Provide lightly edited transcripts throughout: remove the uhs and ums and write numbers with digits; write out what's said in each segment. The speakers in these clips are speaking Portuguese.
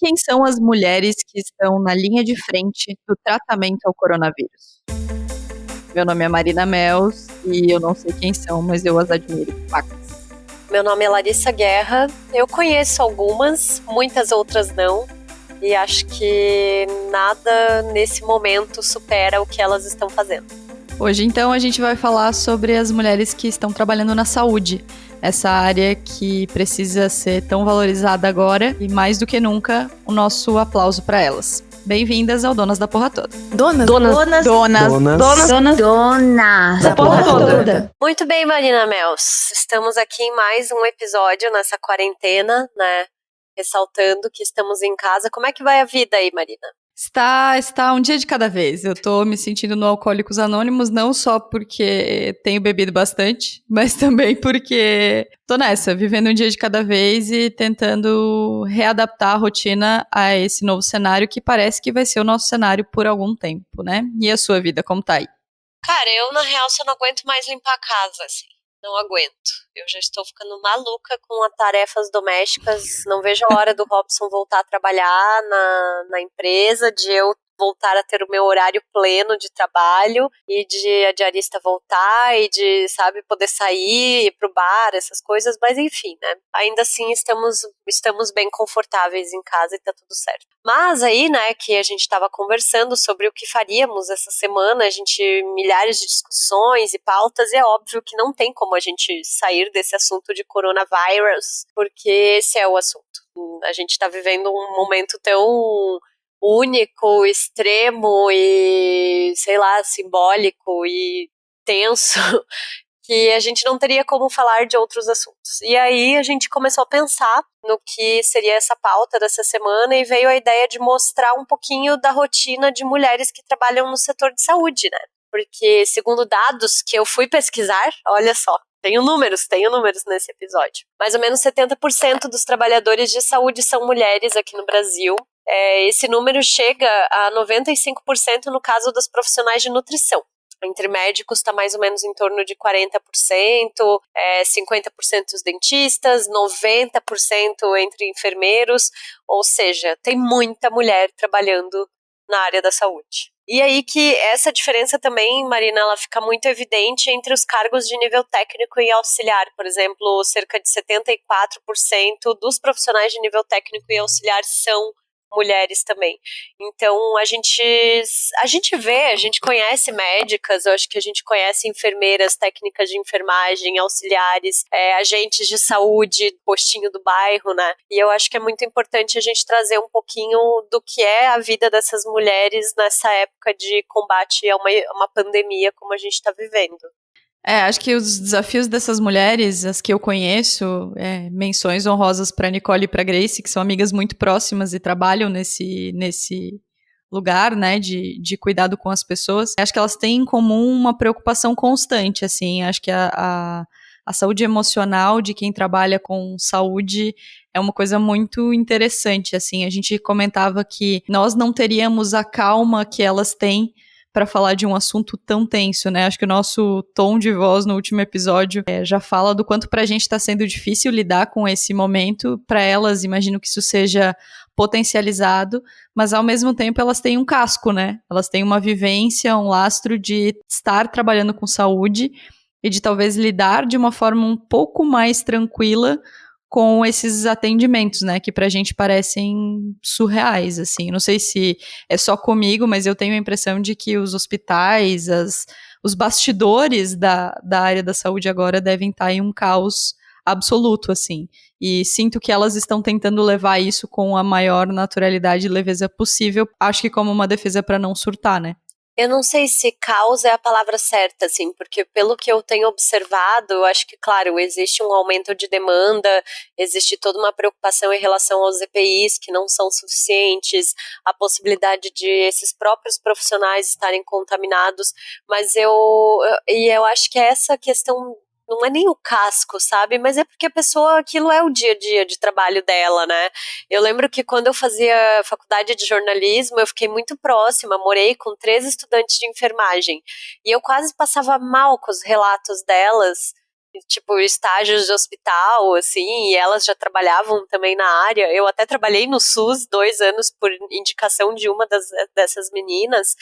Quem são as mulheres que estão na linha de frente do tratamento ao coronavírus? Meu nome é Marina Mels e eu não sei quem são, mas eu as admiro. Pacas. Meu nome é Larissa Guerra, eu conheço algumas, muitas outras não, e acho que nada nesse momento supera o que elas estão fazendo. Hoje, então, a gente vai falar sobre as mulheres que estão trabalhando na saúde, essa área que precisa ser tão valorizada agora e, mais do que nunca, o nosso aplauso para elas. Bem-vindas ao Donas da Porra Toda. Donas da Porra Toda. Muito bem, Marina Mels. Estamos aqui em mais um episódio nessa quarentena, né? Ressaltando que estamos em casa. Como é que vai a vida aí, Marina? Está um dia de cada vez. Eu tô me sentindo no Alcoólicos Anônimos, não só porque tenho bebido bastante, mas também porque tô nessa, vivendo um dia de cada vez e tentando readaptar a rotina a esse novo cenário que parece que vai ser o nosso cenário por algum tempo, né? E a sua vida, como tá aí? Cara, eu na real só não aguento mais limpar a casa, assim. Não aguento. Eu já estou ficando maluca com as tarefas domésticas. Não vejo a hora do Robson voltar a trabalhar na empresa, de eu voltar a ter o meu horário pleno de trabalho e de a diarista voltar e de, sabe, poder sair, ir pro bar, essas coisas, mas enfim, né? Ainda assim estamos bem confortáveis em casa e tá tudo certo. Mas aí, né, que a gente tava conversando sobre o que faríamos essa semana, milhares de discussões e pautas, e é óbvio que não tem como a gente sair desse assunto de coronavírus, porque esse é o assunto. A gente tá vivendo um momento tão único, extremo e, sei lá, simbólico e tenso, que a gente não teria como falar de outros assuntos. E aí a gente começou a pensar no que seria essa pauta dessa semana e veio a ideia de mostrar um pouquinho da rotina de mulheres que trabalham no setor de saúde, né? Porque, segundo dados que eu fui pesquisar, olha só, tenho números nesse episódio. Mais ou menos 70% dos trabalhadores de saúde são mulheres aqui no Brasil. Esse número chega a 95% no caso dos profissionais de nutrição. Entre médicos está mais ou menos em torno de 40%, 50% os dentistas, 90% entre enfermeiros, ou seja, tem muita mulher trabalhando na área da saúde. E aí que essa diferença também, Marina, ela fica muito evidente entre os cargos de nível técnico e auxiliar. Por exemplo, cerca de 74% dos profissionais de nível técnico e auxiliar são mulheres também. Então a gente conhece médicas, eu acho que a gente conhece enfermeiras, técnicas de enfermagem, auxiliares, agentes de saúde, postinho do bairro, né? E eu acho que é muito importante a gente trazer um pouquinho do que é a vida dessas mulheres nessa época de combate a uma pandemia como a gente está vivendo. Acho que os desafios dessas mulheres, as que eu conheço, menções honrosas para Nicole e para Grace, que são amigas muito próximas e trabalham nesse lugar, né, de cuidado com as pessoas. Acho que elas têm em comum uma preocupação constante, assim. Acho que a saúde emocional de quem trabalha com saúde é uma coisa muito interessante, assim. A gente comentava que nós não teríamos a calma que elas têm para falar de um assunto tão tenso, né? Acho que o nosso tom de voz no último episódio já fala do quanto pra gente tá sendo difícil lidar com esse momento. Para elas, imagino que isso seja potencializado, mas ao mesmo tempo elas têm um casco, né? Elas têm uma vivência, um lastro de estar trabalhando com saúde e de talvez lidar de uma forma um pouco mais tranquila com esses atendimentos, né, que pra gente parecem surreais, assim. Não sei se é só comigo, mas eu tenho a impressão de que os hospitais, os bastidores da área da saúde agora devem estar em um caos absoluto, assim. E sinto que elas estão tentando levar isso com a maior naturalidade e leveza possível, acho que como uma defesa para não surtar, né? Eu não sei se caos é a palavra certa, assim, porque pelo que eu tenho observado, eu acho que, claro, existe um aumento de demanda, existe toda uma preocupação em relação aos EPIs que não são suficientes, a possibilidade de esses próprios profissionais estarem contaminados, mas eu acho que essa questão não é nem o casco, sabe? Mas é porque a pessoa, aquilo é o dia a dia de trabalho dela, né? Eu lembro que quando eu fazia faculdade de jornalismo, eu fiquei muito próxima, morei com 3 estudantes de enfermagem, e eu quase passava mal com os relatos delas, tipo, estágios de hospital, assim, e elas já trabalhavam também na área. Eu até trabalhei no SUS 2 anos por indicação de uma dessas meninas,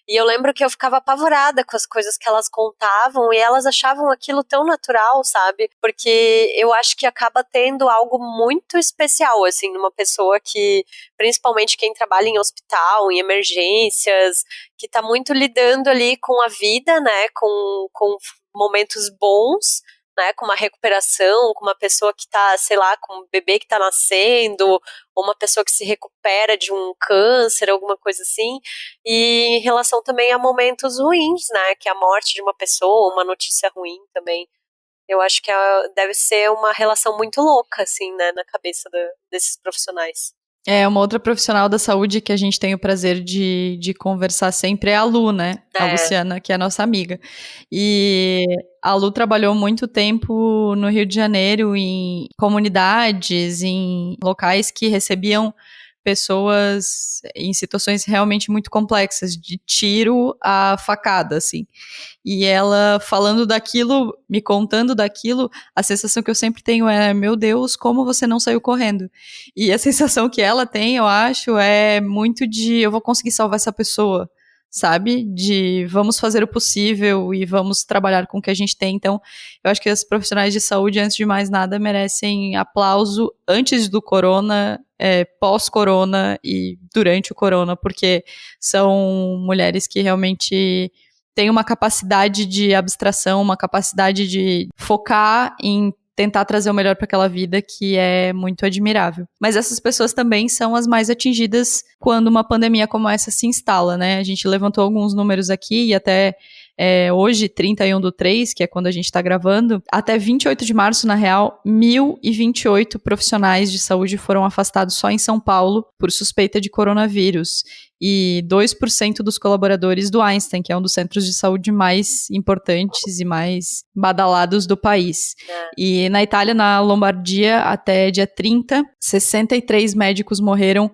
e eu lembro que eu ficava apavorada com as coisas que elas contavam, e elas achavam aquilo tão natural, sabe? Porque eu acho que acaba tendo algo muito especial, assim, numa pessoa que, principalmente quem trabalha em hospital, em emergências, que tá muito lidando ali com a vida, né, com momentos bons, né, com uma recuperação, com uma pessoa que tá, sei lá, com um bebê que tá nascendo, ou uma pessoa que se recupera de um câncer, alguma coisa assim, e em relação também a momentos ruins, né, que é a morte de uma pessoa, uma notícia ruim também. Eu acho que deve ser uma relação muito louca, assim, né, na cabeça desses profissionais. É, uma outra profissional da saúde que a gente tem o prazer de conversar sempre é a Lu, né? A Luciana, que é a nossa amiga. E a Lu trabalhou muito tempo no Rio de Janeiro em comunidades, em locais que recebiam pessoas em situações realmente muito complexas, de tiro a facada, assim. E ela falando daquilo, me contando daquilo, a sensação que eu sempre tenho é, meu Deus, como você não saiu correndo? E a sensação que ela tem, eu acho, é muito de eu vou conseguir salvar essa pessoa, sabe? De vamos fazer o possível e vamos trabalhar com o que a gente tem. Então, eu acho que os profissionais de saúde, antes de mais nada, merecem aplauso antes do corona, pós-corona e durante o corona, porque são mulheres que realmente têm uma capacidade de abstração, uma capacidade de focar em tentar trazer o melhor para aquela vida, que é muito admirável. Mas essas pessoas também são as mais atingidas quando uma pandemia como essa se instala, né? A gente levantou alguns números aqui e até hoje, 31/3, que é quando a gente está gravando, até 28 de março, na real, 1.028 profissionais de saúde foram afastados só em São Paulo por suspeita de coronavírus. E 2% dos colaboradores do Einstein, que é um dos centros de saúde mais importantes e mais badalados do país. E na Itália, na Lombardia, até dia 30, 63 médicos morreram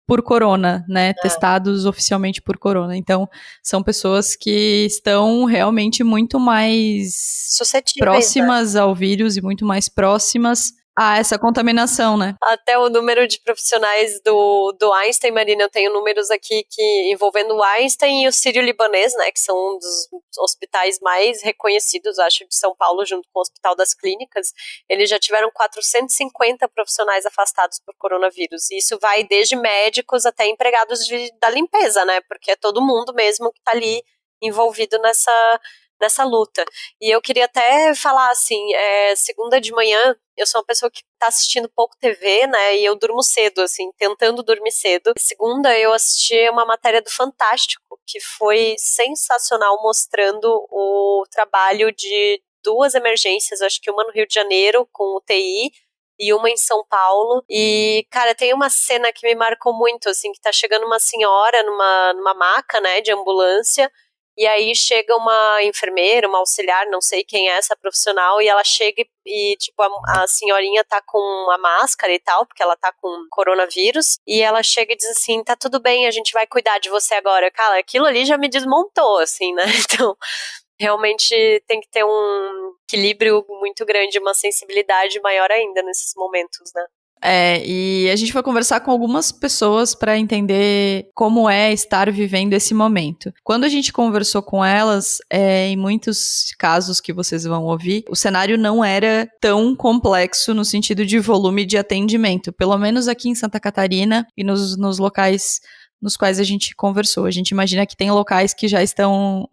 por corona, né, testados oficialmente por corona. Então, são pessoas que estão realmente muito mais próximas, né, ao vírus e muito mais próximas a essa contaminação, né? Até o número de profissionais do Einstein, Marina, eu tenho números aqui envolvendo o Einstein e o Sírio-Libanês, né, que são um dos hospitais mais reconhecidos, acho, de São Paulo, junto com o Hospital das Clínicas. Eles já tiveram 450 profissionais afastados por coronavírus. E isso vai desde médicos até empregados da limpeza, né, porque é todo mundo mesmo que está ali envolvido nessa luta. E eu queria até falar assim, segunda de manhã, eu sou uma pessoa que tá assistindo pouco TV, né, e eu durmo cedo, assim, tentando dormir cedo. Segunda, eu assisti uma matéria do Fantástico, que foi sensacional, mostrando o trabalho de 2 emergências, acho que uma no Rio de Janeiro, com UTI, e uma em São Paulo. E, cara, tem uma cena que me marcou muito, assim, que tá chegando uma senhora numa maca, né, de ambulância. E aí chega uma enfermeira, uma auxiliar, não sei quem é essa profissional, e ela chega e tipo, a senhorinha tá com a máscara e tal, porque ela tá com coronavírus, e ela chega e diz assim, tá tudo bem, a gente vai cuidar de você agora. Cara, aquilo ali já me desmontou, assim, né? Então, realmente tem que ter um equilíbrio muito grande, uma sensibilidade maior ainda nesses momentos, né? E a gente foi conversar com algumas pessoas para entender como é estar vivendo esse momento. Quando a gente conversou com elas, em muitos casos que vocês vão ouvir, o cenário não era tão complexo no sentido de volume de atendimento, pelo menos aqui em Santa Catarina e nos locais nos quais a gente conversou. A gente imagina que tem locais que já estão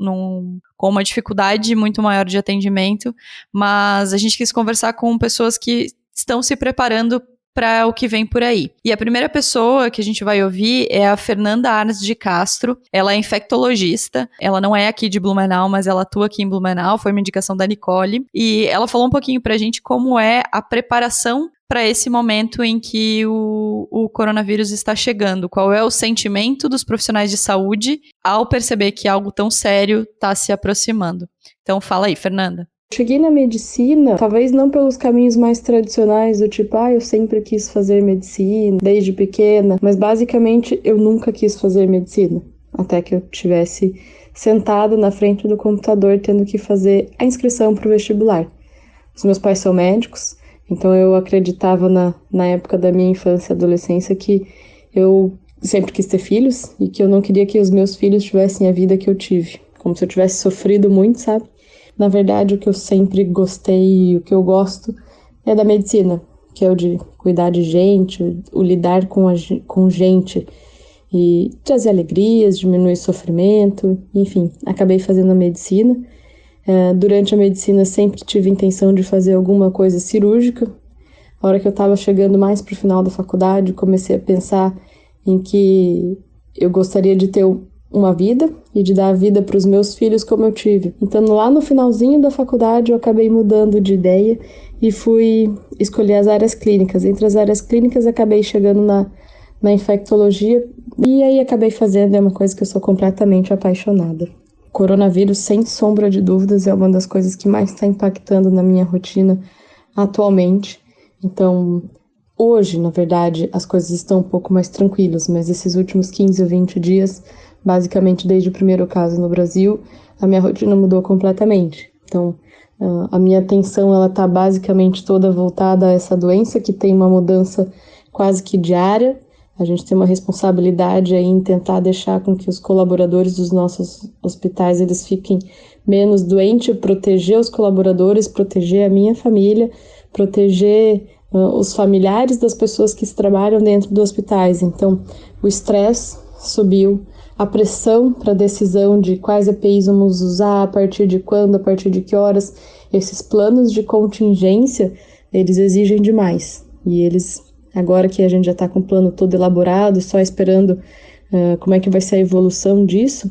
com uma dificuldade muito maior de atendimento, mas a gente quis conversar com pessoas que estão se preparando para o que vem por aí. E a primeira pessoa que a gente vai ouvir é a Fernanda Arnes de Castro. Ela é infectologista, ela não é aqui de Blumenau, mas ela atua aqui em Blumenau, foi uma indicação da Nicole. E ela falou um pouquinho pra gente como é a preparação para esse momento em que o coronavírus está chegando. Qual é o sentimento dos profissionais de saúde ao perceber que algo tão sério está se aproximando. Então fala aí, Fernanda. Cheguei na medicina, talvez não pelos caminhos mais tradicionais, do tipo, eu sempre quis fazer medicina, desde pequena, mas basicamente eu nunca quis fazer medicina, até que eu tivesse sentado na frente do computador tendo que fazer a inscrição para o vestibular. Os meus pais são médicos, então eu acreditava na época da minha infância e adolescência que eu sempre quis ter filhos e que eu não queria que os meus filhos tivessem a vida que eu tive, como se eu tivesse sofrido muito, sabe? Na verdade, o que eu sempre gostei e o que eu gosto é da medicina, que é o de cuidar de gente, o lidar com gente e trazer alegrias, diminuir sofrimento, enfim, acabei fazendo a medicina. Durante a medicina sempre tive intenção de fazer alguma coisa cirúrgica. A hora que eu estava chegando mais para o final da faculdade, comecei a pensar em que eu gostaria de ter uma vida e de dar a vida para os meus filhos como eu tive. Então, lá no finalzinho da faculdade, eu acabei mudando de ideia e fui escolher as áreas clínicas. Entre as áreas clínicas, acabei chegando na infectologia e aí acabei fazendo, é uma coisa que eu sou completamente apaixonada. Coronavírus, sem sombra de dúvidas, é uma das coisas que mais está impactando na minha rotina atualmente. Então, hoje, na verdade, as coisas estão um pouco mais tranquilas, mas esses últimos 15 ou 20 dias, basicamente desde o primeiro caso no Brasil, a minha rotina mudou completamente. Então, a minha atenção ela está basicamente toda voltada a essa doença que tem uma mudança quase que diária. A gente tem uma responsabilidade aí em tentar deixar com que os colaboradores dos nossos hospitais eles fiquem menos doentes, proteger os colaboradores, proteger a minha família, proteger os familiares das pessoas que trabalham dentro dos hospitais. Então, o estresse subiu, a pressão para a decisão de quais EPIs vamos usar, a partir de quando, a partir de que horas, esses planos de contingência, eles exigem demais. E eles, agora que a gente já está com o plano todo elaborado, só esperando como é que vai ser a evolução disso,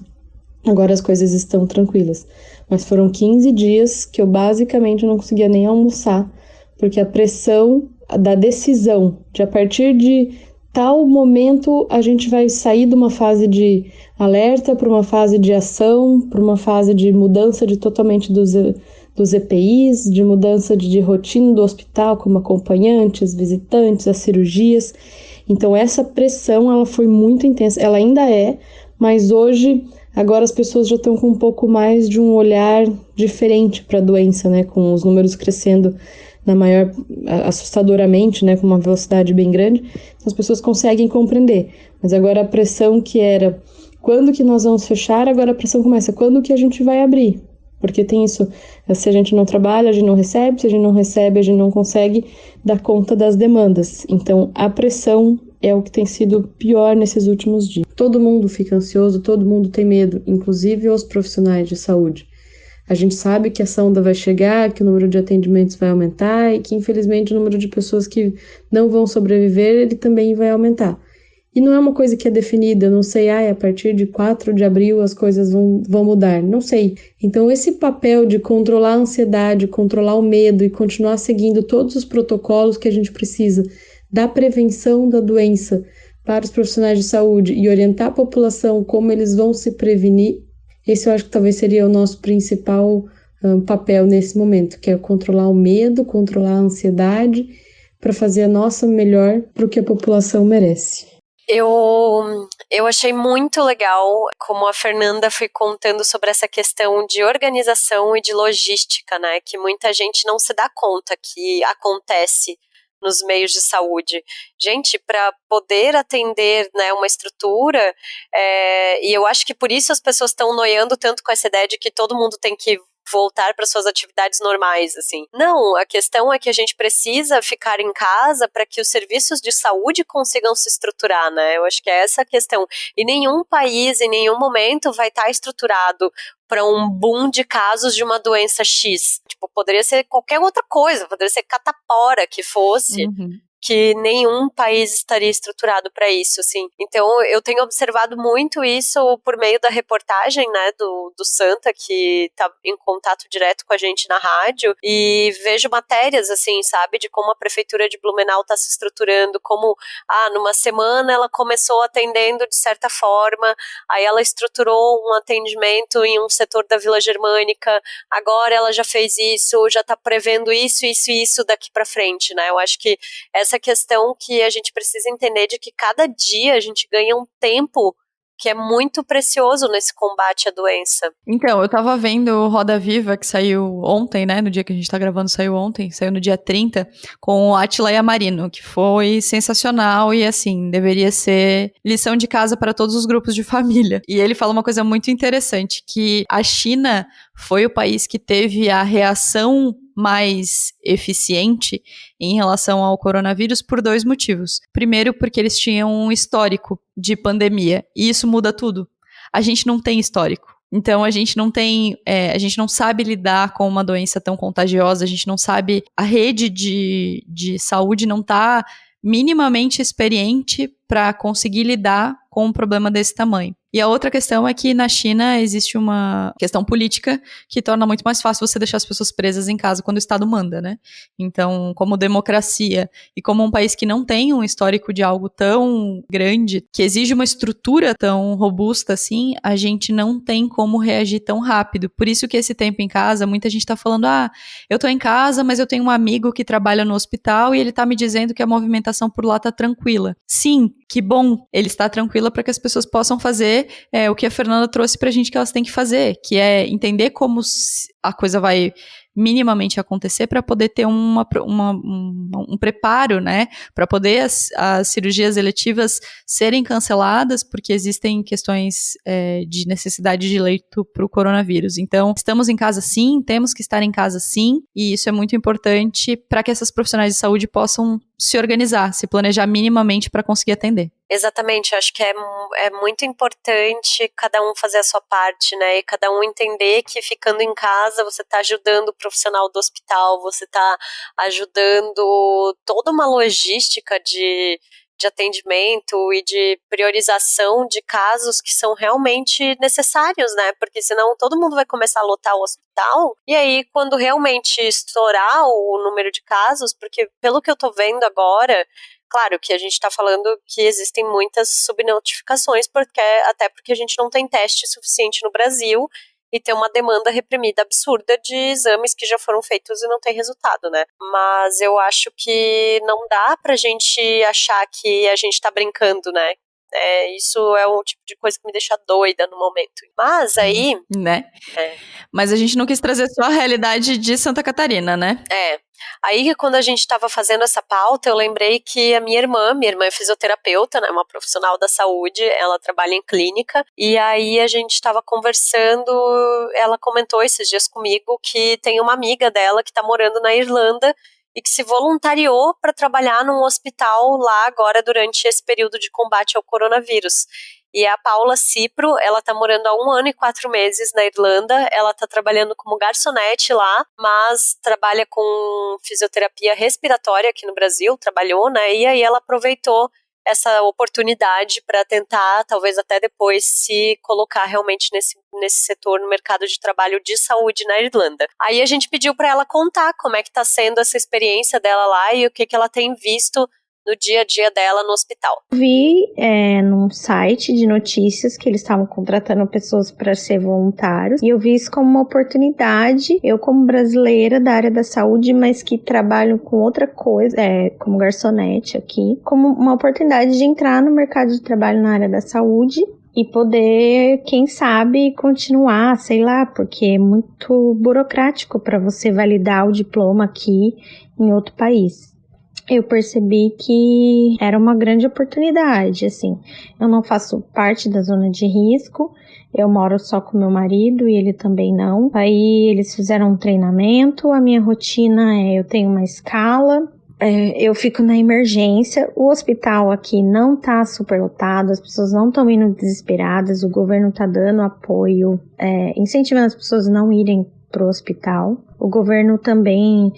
agora as coisas estão tranquilas. Mas foram 15 dias que eu basicamente não conseguia nem almoçar, porque a pressão da decisão de a partir de tal momento a gente vai sair de uma fase de alerta para uma fase de ação, para uma fase de mudança de totalmente dos EPIs, de mudança de rotina do hospital, como acompanhantes, visitantes, as cirurgias. Então essa pressão ela foi muito intensa, ela ainda é, mas hoje agora as pessoas já estão com um pouco mais de um olhar diferente para a doença, né, com os números crescendo assustadoramente, né, com uma velocidade bem grande, as pessoas conseguem compreender. Mas agora a pressão que era quando que nós vamos fechar, agora a pressão começa quando que a gente vai abrir. Porque tem isso, se a gente não trabalha, a gente não recebe, se a gente não recebe, a gente não consegue dar conta das demandas. Então a pressão é o que tem sido pior nesses últimos dias. Todo mundo fica ansioso, todo mundo tem medo, inclusive os profissionais de saúde. A gente sabe que essa onda vai chegar, que o número de atendimentos vai aumentar e que, infelizmente, o número de pessoas que não vão sobreviver, ele também vai aumentar. E não é uma coisa que é definida, eu não sei, a partir de 4 de abril as coisas vão mudar, não sei. Então, esse papel de controlar a ansiedade, controlar o medo e continuar seguindo todos os protocolos que a gente precisa da prevenção da doença para os profissionais de saúde e orientar a população como eles vão se prevenir, esse eu acho que talvez seria o nosso principal papel nesse momento, que é controlar o medo, controlar a ansiedade, para fazer a nossa melhor para o que a população merece. Eu achei muito legal como a Fernanda foi contando sobre essa questão de organização e de logística, né? Que muita gente não se dá conta que acontece nos meios de saúde. Gente, para poder atender, né, uma estrutura, e eu acho que por isso as pessoas estão noiando tanto com essa ideia de que todo mundo tem que voltar para suas atividades normais, assim. Não, a questão é que a gente precisa ficar em casa para que os serviços de saúde consigam se estruturar, né? Eu acho que é essa a questão. E nenhum país, em nenhum momento, vai estar estruturado para um boom de casos de uma doença X. Tipo, poderia ser qualquer outra coisa, poderia ser catapora que fosse. Que nenhum país estaria estruturado para isso, assim. Então, eu tenho observado muito isso por meio da reportagem, né, do Santa, que tá em contato direto com a gente na rádio, e vejo matérias, assim, sabe, de como a prefeitura de Blumenau tá se estruturando, como, numa semana ela começou atendendo de certa forma, aí ela estruturou um atendimento em um setor da Vila Germânica, agora ela já fez isso, já tá prevendo isso, isso e isso daqui para frente, né, eu acho que essa questão que a gente precisa entender de que cada dia a gente ganha um tempo que é muito precioso nesse combate à doença. Então, eu tava vendo o Roda Viva, que saiu ontem, né? No dia que a gente tá gravando, saiu ontem, saiu no dia 30, com o Átila Yamarino, que foi sensacional e, assim, deveria ser lição de casa para todos os grupos de família. E ele fala uma coisa muito interessante, que a China foi o país que teve a reação mais eficiente em relação ao coronavírus por 2 motivos. Primeiro, porque eles tinham um histórico de pandemia, e isso muda tudo. A gente não tem histórico. Então, a gente não sabe lidar com uma doença tão contagiosa, a gente não sabe, a rede de saúde não está minimamente experiente para conseguir lidar com um problema desse tamanho. E a outra questão é que na China existe uma questão política que torna muito mais fácil você deixar as pessoas presas em casa quando o Estado manda, né? Então, como democracia e como um país que não tem um histórico de algo tão grande, que exige uma estrutura tão robusta assim, a gente não tem como reagir tão rápido. Por isso que esse tempo em casa, muita gente tá falando, eu tô em casa, mas eu tenho um amigo que trabalha no hospital e ele tá me dizendo que a movimentação por lá tá tranquila. Sim, que bom, ele está tranquila para que as pessoas possam fazer o que a Fernanda trouxe pra gente que elas têm que fazer, que é entender como a coisa vai minimamente acontecer para poder ter um preparo, né, para poder as cirurgias eletivas serem canceladas, porque existem questões de necessidade de leito para o coronavírus. Então, estamos em casa sim, temos que estar em casa sim, e isso é muito importante para que essas profissionais de saúde possam se organizar, se planejar minimamente para conseguir atender. Exatamente, eu acho que é muito importante cada um fazer a sua parte, né, e cada um entender que ficando em casa você está ajudando o profissional do hospital, você está ajudando toda uma logística de atendimento e de priorização de casos que são realmente necessários, né, porque senão todo mundo vai começar a lotar o hospital, e aí quando realmente estourar o número de casos, porque pelo que eu tô vendo agora, claro que a gente está falando que existem muitas subnotificações, até porque a gente não tem teste suficiente no Brasil e tem uma demanda reprimida absurda de exames que já foram feitos e não tem resultado, né? Mas eu acho que não dá pra gente achar que a gente tá brincando, né? Isso é um tipo de coisa que me deixa doida no momento. Mas aí... Né? Mas a gente não quis trazer só a realidade de Santa Catarina, né? Aí, quando a gente estava fazendo essa pauta, eu lembrei que a minha irmã é fisioterapeuta, né, uma profissional da saúde, ela trabalha em clínica, e aí a gente estava conversando, ela comentou esses dias comigo que tem uma amiga dela que está morando na Irlanda e que se voluntariou para trabalhar num hospital lá agora durante esse período de combate ao coronavírus. E a Paula Cipro, ela tá morando há 1 ano e 4 meses na Irlanda, ela tá trabalhando como garçonete lá, mas trabalha com fisioterapia respiratória aqui no Brasil, trabalhou, né, e aí ela aproveitou essa oportunidade para tentar, talvez até depois, se colocar realmente nesse setor, no mercado de trabalho de saúde na Irlanda. Aí a gente pediu para ela contar como é que tá sendo essa experiência dela lá e o que ela tem visto no dia a dia dela no hospital. Vi num site de notícias que eles estavam contratando pessoas para ser voluntários, e eu vi isso como uma oportunidade. Eu, como brasileira da área da saúde, mas que trabalho com outra coisa, como garçonete aqui, como uma oportunidade de entrar no mercado de trabalho na área da saúde e poder, quem sabe, continuar, sei lá, porque é muito burocrático para você validar o diploma aqui em outro país. Eu percebi que era uma grande oportunidade, assim. Eu não faço parte da zona de risco, eu moro só com meu marido e ele também não. Aí eles fizeram um treinamento, a minha rotina eu tenho uma escala, eu fico na emergência, o hospital aqui não tá superlotado, as pessoas não estão indo desesperadas, o governo tá dando apoio, incentivando as pessoas a não irem pro hospital. O governo também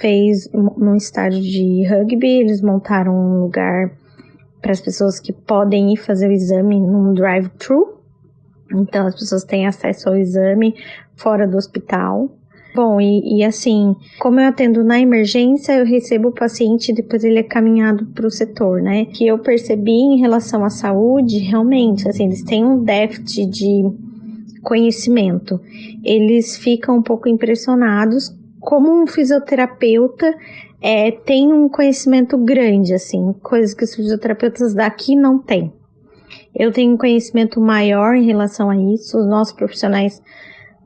fez num estádio de rugby, eles montaram um lugar para as pessoas que podem ir fazer o exame num drive-thru. Então as pessoas têm acesso ao exame fora do hospital. Bom, e assim, como eu atendo na emergência, eu recebo o paciente e depois ele é caminhado para o setor, né? Que eu percebi em relação à saúde, realmente, assim, eles têm um déficit de conhecimento. Eles ficam um pouco impressionados como um fisioterapeuta tem um conhecimento grande, assim, coisas que os fisioterapeutas daqui não têm. Eu tenho um conhecimento maior em relação a isso. Os nossos profissionais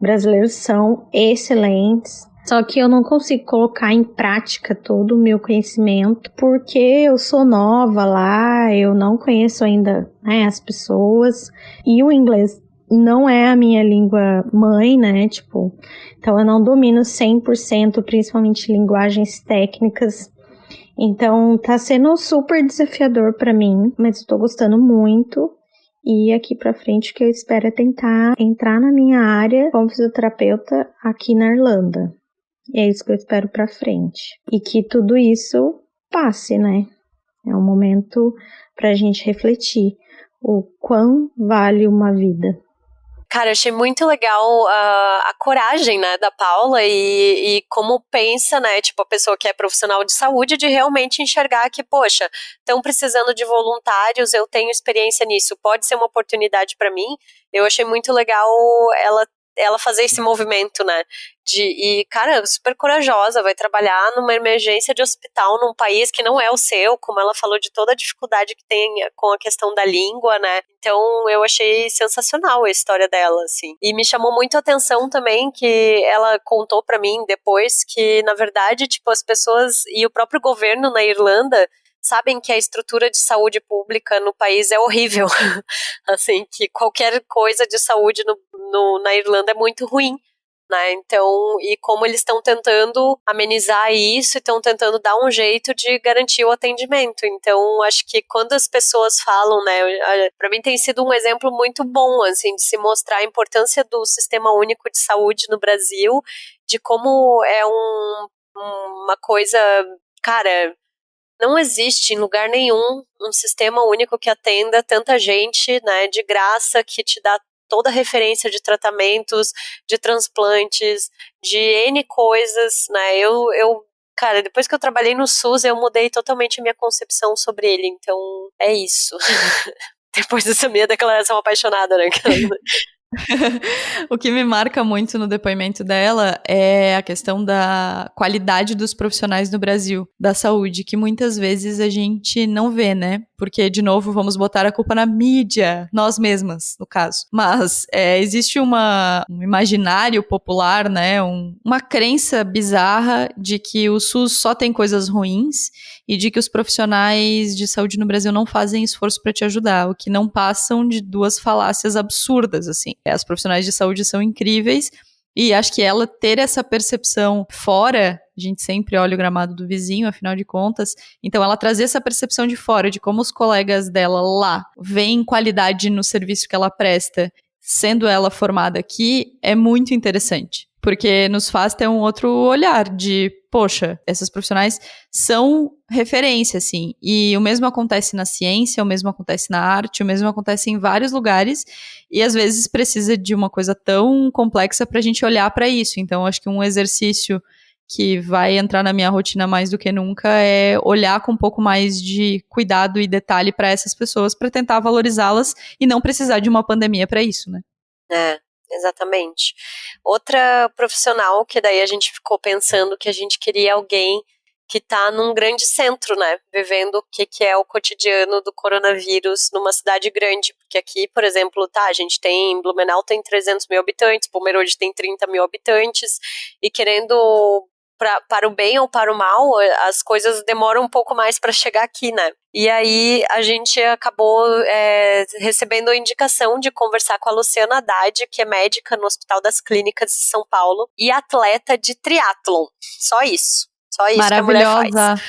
brasileiros são excelentes. Só que eu não consigo colocar em prática todo o meu conhecimento, porque eu sou nova lá, eu não conheço ainda, né, as pessoas, e o inglês não é a minha língua mãe, né, tipo, então eu não domino 100%, principalmente linguagens técnicas. Então tá sendo super desafiador para mim, mas estou gostando muito. E aqui pra frente o que eu espero é tentar entrar na minha área como fisioterapeuta aqui na Irlanda. E é isso que eu espero pra frente. E que tudo isso passe, né? É um momento pra gente refletir o quão vale uma vida. Cara, eu achei muito legal a coragem, né, da Paula e como pensa, né, tipo, a pessoa que é profissional de saúde de realmente enxergar que, poxa, estão precisando de voluntários, eu tenho experiência nisso, pode ser uma oportunidade para mim. Eu achei muito legal ela fazer esse movimento, né, e, cara, super corajosa, vai trabalhar numa emergência de hospital num país que não é o seu, como ela falou de toda a dificuldade que tem com a questão da língua, né, então eu achei sensacional a história dela, assim, e me chamou muito a atenção também que ela contou pra mim depois que, na verdade, tipo, as pessoas e o próprio governo na Irlanda sabem que a estrutura de saúde pública no país é horrível, assim, que qualquer coisa de saúde na Irlanda é muito ruim, né, então, e como eles estão tentando amenizar isso e estão tentando dar um jeito de garantir o atendimento, então, acho que quando as pessoas falam, né, pra mim tem sido um exemplo muito bom, assim, de se mostrar a importância do Sistema Único de Saúde no Brasil, de como é uma coisa, cara, não existe em lugar nenhum um sistema único que atenda tanta gente, né, de graça, que te dá toda a referência de tratamentos, de transplantes, de N coisas, né, cara, depois que eu trabalhei no SUS, eu mudei totalmente a minha concepção sobre ele, então é isso. Depois dessa minha declaração apaixonada, né? O que me marca muito no depoimento dela é a questão da qualidade dos profissionais no Brasil, da saúde, que muitas vezes a gente não vê, né? Porque, de novo, vamos botar a culpa na mídia, nós mesmas, no caso. Mas existe um imaginário popular, né? Uma crença bizarra de que o SUS só tem coisas ruins e de que os profissionais de saúde no Brasil não fazem esforço para te ajudar, o que não passam de duas falácias absurdas, assim. As profissionais de saúde são incríveis e acho que ela ter essa percepção fora, a gente sempre olha o gramado do vizinho, afinal de contas, então ela trazer essa percepção de fora, de como os colegas dela lá veem qualidade no serviço que ela presta, sendo ela formada aqui, é muito interessante. Porque nos faz ter um outro olhar de, poxa, essas profissionais são referência, assim. E o mesmo acontece na ciência, o mesmo acontece na arte, o mesmo acontece em vários lugares. E às vezes precisa de uma coisa tão complexa pra gente olhar pra isso. Então, acho que um exercício que vai entrar na minha rotina mais do que nunca é olhar com um pouco mais de cuidado e detalhe pra essas pessoas, pra tentar valorizá-las e não precisar de uma pandemia pra isso, né? Exatamente. Outra profissional que daí a gente ficou pensando que a gente queria alguém que tá num grande centro, né, vivendo o que é o cotidiano do coronavírus numa cidade grande, porque aqui, por exemplo, a gente tem, Blumenau tem 300 mil habitantes, Pomerode tem 30 mil habitantes, e querendo para o bem ou para o mal, as coisas demoram um pouco mais para chegar aqui, né? E aí a gente acabou recebendo a indicação de conversar com a Luciana Haddad, que é médica no Hospital das Clínicas de São Paulo e atleta de triatlon. Só isso. Só isso que a mulher faz.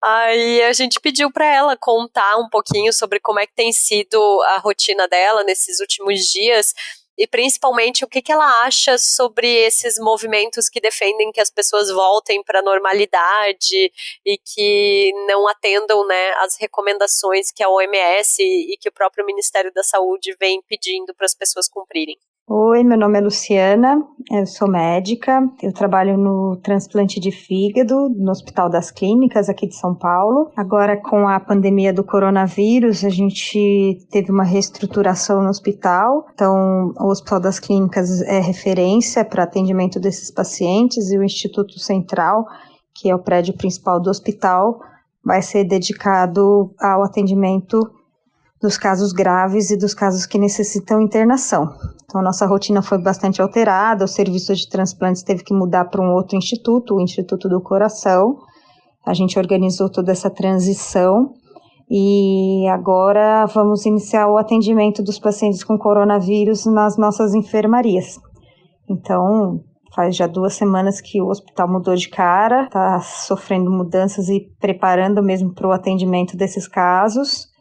Aí a gente pediu para ela contar um pouquinho sobre como é que tem sido a rotina dela nesses últimos dias e principalmente o que ela acha sobre esses movimentos que defendem que as pessoas voltem para a normalidade e que não atendam, né, as recomendações que a OMS e que o próprio Ministério da Saúde vem pedindo para as pessoas cumprirem. Oi, meu nome é Luciana, eu sou médica, eu trabalho no transplante de fígado no Hospital das Clínicas aqui de São Paulo. Agora, com a pandemia do coronavírus, a gente teve uma reestruturação no hospital, então o Hospital das Clínicas é referência para atendimento desses pacientes e o Instituto Central, que é o prédio principal do hospital, vai ser dedicado ao atendimento dos casos graves e dos casos que necessitam internação. Então, a nossa rotina foi bastante alterada, o serviço de transplantes teve que mudar para um outro instituto, o Instituto do Coração. A gente organizou toda essa transição e agora vamos iniciar o atendimento dos pacientes com coronavírus nas nossas enfermarias. Então, faz já 2 semanas que o hospital mudou de cara, está sofrendo mudanças e preparando mesmo para o atendimento desses casos.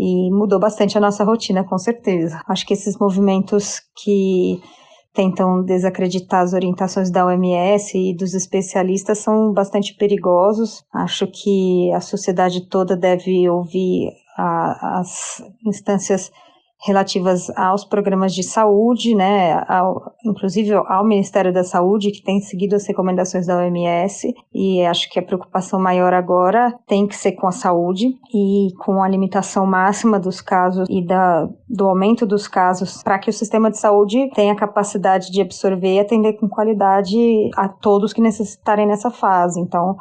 E mudou bastante a nossa rotina, com certeza. Acho que esses movimentos que tentam desacreditar as orientações da OMS e dos especialistas são bastante perigosos. Acho que a sociedade toda deve ouvir as instâncias relativas aos programas de saúde, né, inclusive ao Ministério da Saúde, que tem seguido as recomendações da OMS, e acho que a preocupação maior agora tem que ser com a saúde e com a limitação máxima dos casos e do aumento dos casos, para que o sistema de saúde tenha capacidade de absorver e atender com qualidade a todos que necessitarem nessa fase. Então,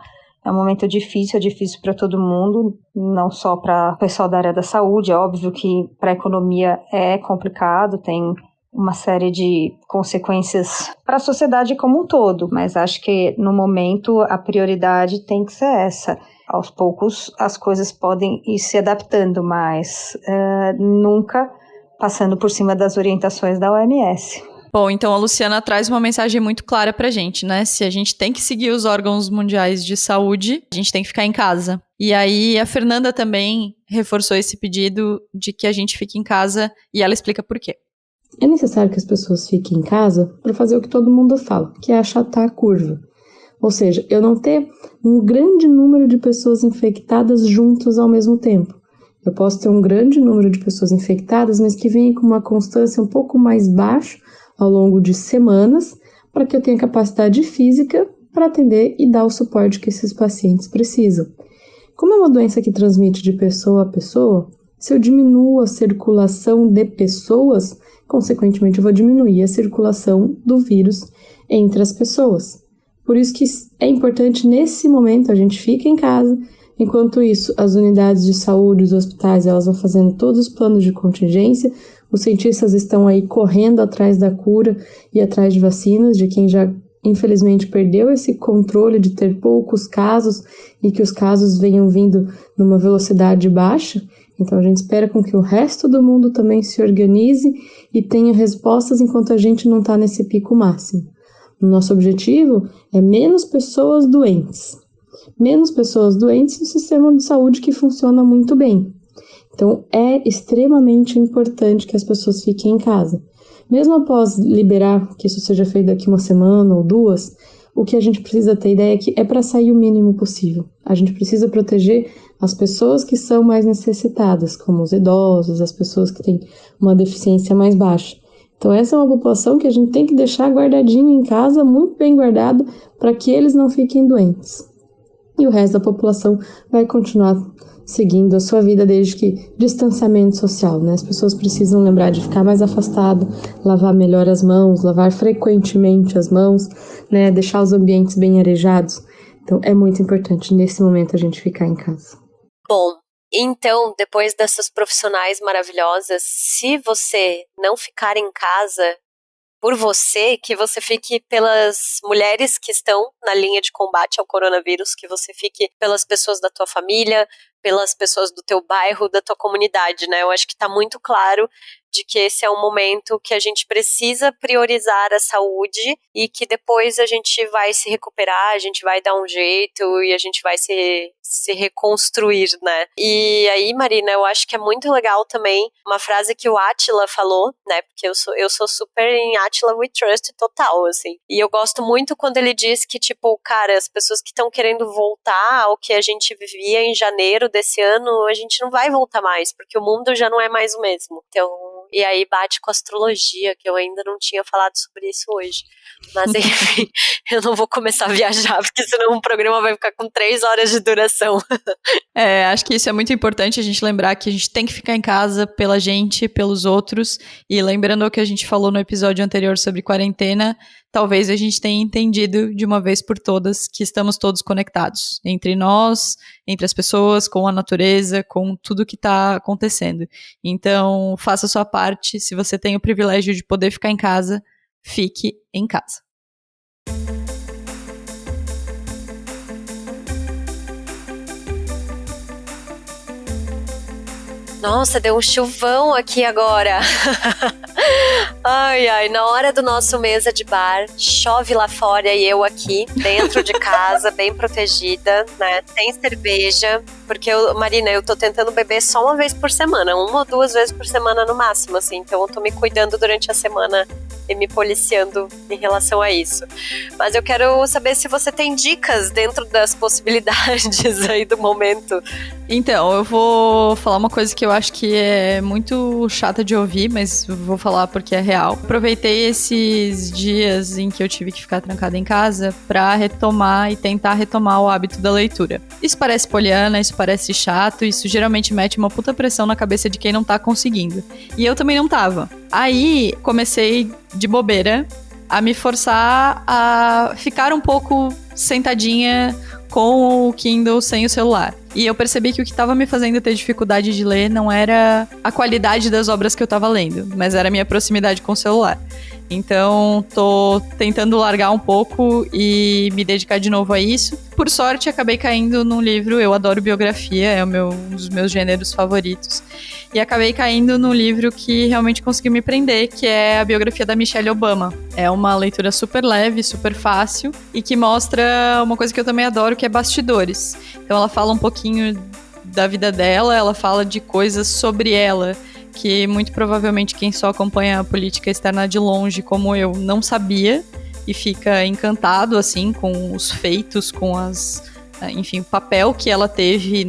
é um momento difícil, para todo mundo, não só para o pessoal da área da saúde. É óbvio que para a economia é complicado, tem uma série de consequências para a sociedade como um todo, mas acho que no momento a prioridade tem que ser essa. Aos poucos as coisas podem ir se adaptando, mas nunca passando por cima das orientações da OMS. Bom, então a Luciana traz uma mensagem muito clara pra gente, né? Se a gente tem que seguir os órgãos mundiais de saúde, a gente tem que ficar em casa. E aí a Fernanda também reforçou esse pedido de que a gente fique em casa e ela explica por quê. É necessário que as pessoas fiquem em casa para fazer o que todo mundo fala, que é achatar a curva. Ou seja, eu não ter um grande número de pessoas infectadas juntas ao mesmo tempo. Eu posso ter um grande número de pessoas infectadas, mas que venham com uma constância um pouco mais baixa ao longo de semanas, para que eu tenha capacidade física para atender e dar o suporte que esses pacientes precisam. Como é uma doença que transmite de pessoa a pessoa, se eu diminuo a circulação de pessoas, consequentemente eu vou diminuir a circulação do vírus entre as pessoas. Por isso que é importante, nesse momento, a gente fica em casa. Enquanto isso, as unidades de saúde, os hospitais, elas vão fazendo todos os planos de contingência. Os cientistas estão aí correndo atrás da cura e atrás de vacinas, de quem já, infelizmente, perdeu esse controle de ter poucos casos e que os casos venham vindo numa velocidade baixa. Então, a gente espera com que o resto do mundo também se organize e tenha respostas enquanto a gente não está nesse pico máximo. O nosso objetivo é menos pessoas doentes. Menos pessoas doentes no sistema de saúde que funciona muito bem. Então, é extremamente importante que as pessoas fiquem em casa. Mesmo após liberar que isso seja feito daqui 1 semana ou 2, o que a gente precisa ter ideia é que é para sair o mínimo possível. A gente precisa proteger as pessoas que são mais necessitadas, como os idosos, as pessoas que têm uma deficiência mais baixa. Então, essa é uma população que a gente tem que deixar guardadinho em casa, muito bem guardado, para que eles não fiquem doentes. E o resto da população vai continuar seguindo a sua vida, desde que distanciamento social, né? As pessoas precisam lembrar de ficar mais afastado, lavar melhor as mãos, lavar frequentemente as mãos, né? Deixar os ambientes bem arejados. Então, é muito importante nesse momento a gente ficar em casa. Bom, então, depois dessas profissionais maravilhosas, se você não ficar em casa por você, que você fique pelas mulheres que estão na linha de combate ao coronavírus, que você fique pelas pessoas da tua família, pelas pessoas do teu bairro, da tua comunidade, né? Eu acho que está muito claro de que esse é um momento que a gente precisa priorizar a saúde e que depois a gente vai se recuperar, a gente vai dar um jeito e a gente vai se reconstruir, né? E aí, Marina, eu acho que é muito legal também uma frase que o Átila falou, né? Porque eu sou super em Átila We Trust total, assim. E eu gosto muito quando ele diz que, tipo, cara, as pessoas que estão querendo voltar ao que a gente vivia em janeiro desse ano, a gente não vai voltar mais, porque o mundo já não é mais o mesmo. Então, E aí bate com a astrologia, que eu ainda não tinha falado sobre isso hoje. Mas enfim, eu não vou começar a viajar, porque senão o programa vai ficar com 3 horas de duração. Acho que isso é muito importante, a gente lembrar que a gente tem que ficar em casa pela gente, pelos outros. E lembrando o que a gente falou no episódio anterior sobre quarentena, talvez a gente tenha entendido de uma vez por todas que estamos todos conectados. Entre nós, entre as pessoas, com a natureza, com tudo que está acontecendo. Então, faça a sua parte. Se você tem o privilégio de poder ficar em casa, fique em casa. Nossa, deu um chuvão aqui agora. Ai, na hora do nosso mesa de bar, chove lá fora e eu aqui, dentro de casa, bem protegida, né? Sem cerveja, porque Marina, eu tô tentando beber só uma vez por semana, 1 ou 2 vezes por semana no máximo, assim. Então eu tô me cuidando durante a semana e me policiando em relação a isso. Mas eu quero saber se você tem dicas dentro das possibilidades aí do momento. Então, eu vou falar uma coisa que eu acho que é muito chata de ouvir, mas vou falar porque é real. Aproveitei esses dias em que eu tive que ficar trancada em casa pra retomar e tentar retomar o hábito da leitura. Isso parece poliana, isso parece chato, isso geralmente mete uma puta pressão na cabeça de quem não tá conseguindo. E eu também não tava. Aí, comecei de bobeira a me forçar a ficar um pouco sentadinha com o Kindle sem o celular. E eu percebi que o que estava me fazendo ter dificuldade de ler não era a qualidade das obras que eu estava lendo, mas era a minha proximidade com o celular. Então, tô tentando largar um pouco e me dedicar de novo a isso. Por sorte, acabei caindo num livro, eu adoro biografia, é um dos meus gêneros favoritos. E acabei caindo num livro que realmente conseguiu me prender, que é a biografia da Michelle Obama. É uma leitura super leve, super fácil, e que mostra uma coisa que eu também adoro, que é bastidores. Então ela fala um pouquinho da vida dela, ela fala de coisas sobre ela, que muito provavelmente quem só acompanha a política externa de longe, como eu, não sabia, e fica encantado, assim, com os feitos, com enfim, o papel que ela teve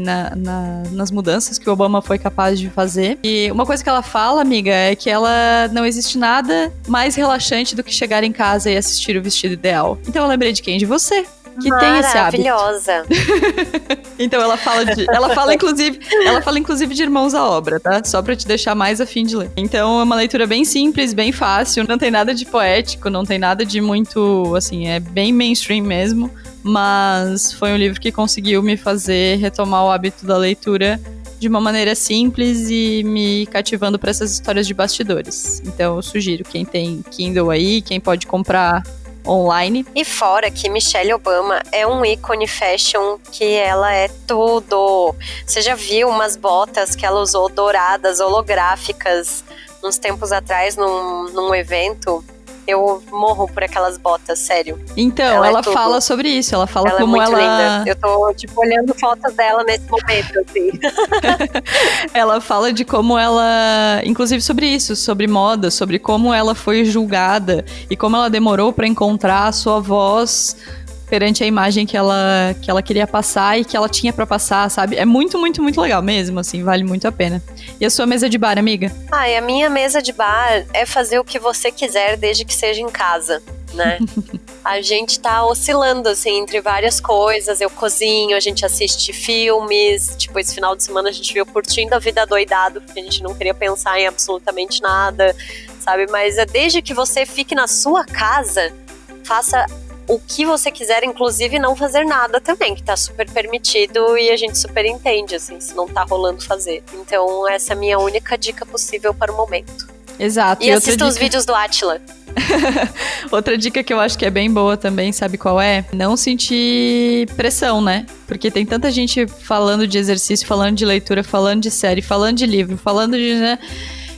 nas mudanças que o Obama foi capaz de fazer. E uma coisa que ela fala, amiga, é que ela não existe nada mais relaxante do que chegar em casa e assistir O Vestido Ideal. Então eu lembrei de quem? De você, que tem esse hábito. Maravilhosa. Então ela fala inclusive de Irmãos à Obra, tá? Só pra te deixar mais a fim de ler. Então é uma leitura bem simples, bem fácil, não tem nada de poético, não tem nada de muito, assim, é bem mainstream mesmo, mas foi um livro que conseguiu me fazer retomar o hábito da leitura de uma maneira simples e me cativando para essas histórias de bastidores. Então eu sugiro, quem tem Kindle aí, quem pode comprar online. E fora que Michelle Obama é um ícone fashion, que ela é tudo. Você já viu umas botas que ela usou douradas, holográficas, uns tempos atrás num evento? Eu morro por aquelas botas, sério. Então, ela fala sobre isso, ela fala como ela... ela... é muito linda. Eu tô, tipo, olhando fotos dela nesse momento, assim. Ela fala de como ela... Inclusive sobre isso, sobre moda, sobre como ela foi julgada e como ela demorou pra encontrar a sua voz perante a imagem que ela queria passar e que ela tinha pra passar, sabe? É muito, muito, muito legal mesmo, assim, vale muito a pena. E a sua mesa de bar, amiga? E a minha mesa de bar é fazer o que você quiser, desde que seja em casa, né? A gente tá oscilando, assim, entre várias coisas. Eu cozinho, a gente assiste filmes. Tipo, esse final de semana a gente viu Curtindo a Vida Doidado, porque a gente não queria pensar em absolutamente nada, sabe? Mas desde que você fique na sua casa, faça o que você quiser, inclusive não fazer nada também, que tá super permitido e a gente super entende, assim, se não tá rolando fazer. Então, essa é a minha única dica possível para o momento. Exato. E assista os vídeos do Átila. Outra dica que eu acho que é bem boa também, sabe qual é? Não sentir pressão, né? Porque tem tanta gente falando de exercício, falando de leitura, falando de série, falando de livro, falando de... né?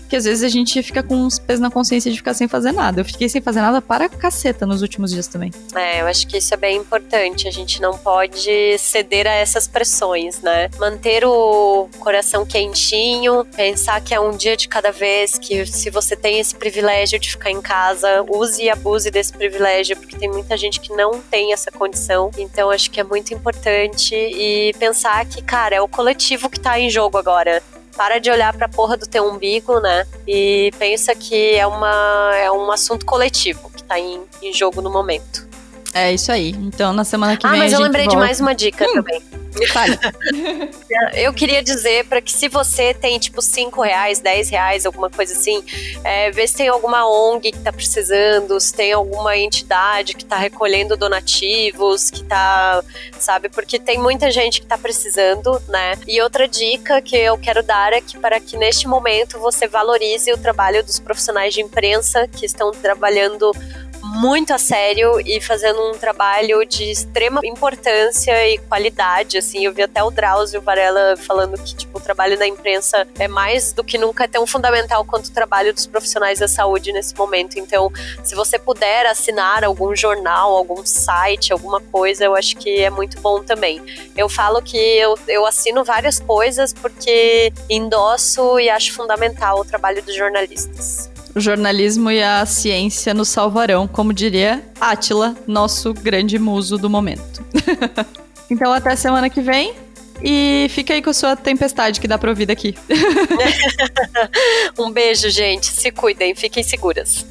Que às vezes a gente fica com uns pesos na consciência de ficar sem fazer nada. Eu fiquei sem fazer nada para caceta nos últimos dias também. Eu acho que isso é bem importante. A gente não pode ceder a essas pressões, né? Manter o coração quentinho, pensar que é um dia de cada vez, que se você tem esse privilégio de ficar em casa, use e abuse desse privilégio, porque tem muita gente que não tem essa condição. Então acho que é muito importante e pensar que, cara, é o coletivo que tá em jogo agora. para de olhar pra porra do teu umbigo, né? E pensa que é um assunto coletivo que tá em jogo no momento. É isso aí. Então, na semana que vem mas a eu gente lembrei volta. de mais uma dica também. Me fale. Eu queria dizer para que se você tem tipo R$5, R$10, alguma coisa assim, vê se tem alguma ONG que tá precisando, se tem alguma entidade que tá recolhendo donativos, que tá, sabe, porque tem muita gente que tá precisando, né? E outra dica que eu quero dar é que para que neste momento você valorize o trabalho dos profissionais de imprensa que estão trabalhando muito a sério e fazendo um trabalho de extrema importância e qualidade, assim. Eu vi até o Drauzio Varela falando que, tipo, o trabalho da imprensa é mais do que nunca tão fundamental quanto o trabalho dos profissionais da saúde nesse momento. Então, se você puder assinar algum jornal, algum site, alguma coisa, eu acho que é muito bom também. Eu falo que eu assino várias coisas porque endosso e acho fundamental o trabalho dos jornalistas. O jornalismo e a ciência nos salvarão, como diria Átila, nosso grande muso do momento. Então, até semana que vem. E fica aí com a sua tempestade que dá pra ouvir daqui. Um beijo, gente. Se cuidem, fiquem seguras.